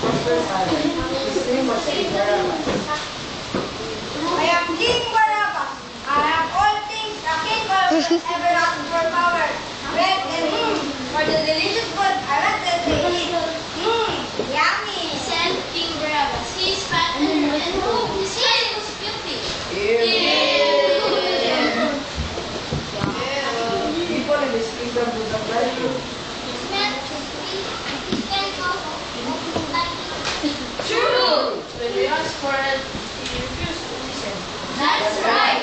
His name was King Barabbas. I am King Barabbas. I have all things a king ever asked for power. Bread and for the delicious food I wanted to eat. Yummy. Said King Barabbas. He is fat and his head was filthy. People in his kingdom do not like you. True. When we asked for it, he refused to listen. That's right.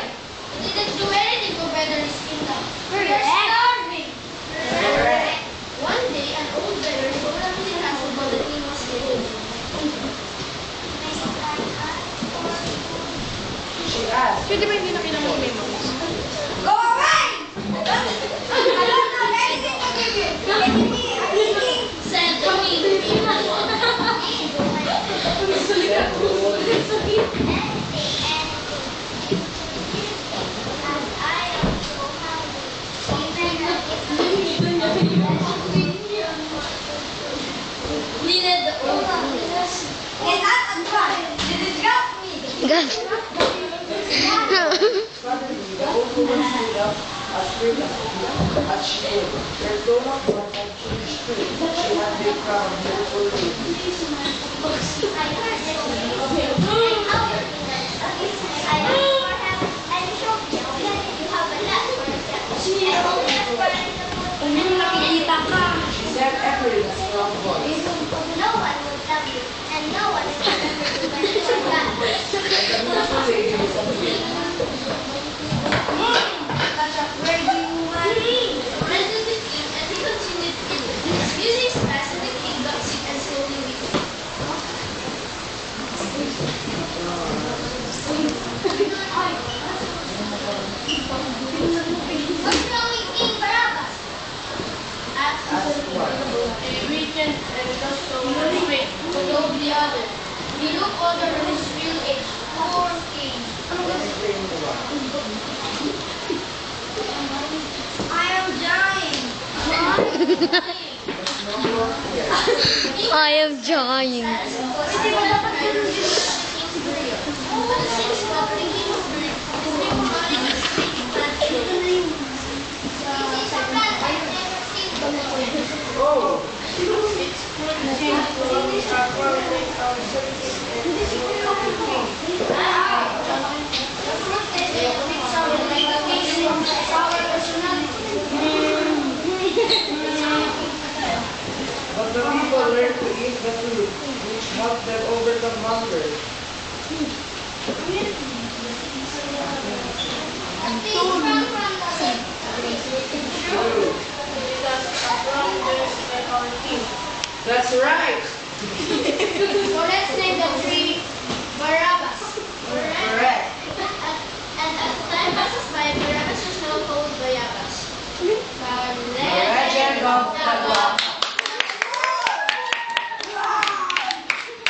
He didn't do anything to better his kingdom. We are starving. Correct. One day, an old beggar showed up in the castle while the king was sleeping. She asked, Pwede ba hindi na kinamang Go away! I don't have anything to give you. Give me anything. Said the king. Needed the old Get out and try. You disgust me. suddenly the old woman stood up as quick as she could. Her stomach was like changed straight. She had big crown of beautiful ladies. Nakikita ka. She said echoing a strong voice. No one will love you, and no one will remember you when you are back. The beautiful lady disappeared. Such a crazy woman. Present the king, and he continued eating. His music passed, and the king got sick and slowly weakened. What's wrong with King Barabbas? Asked A weekend and just so straight. told the other. He looked older than his real age. Poor king. Explained the one. I am dying. No more fear. I am dying. Hindi mo dapat ganun din. Oh, It's good thing we are following our services but the people learned to eat the food, which helped them overcome hunger. That's right. So let's name the tree Barabbas. Correct.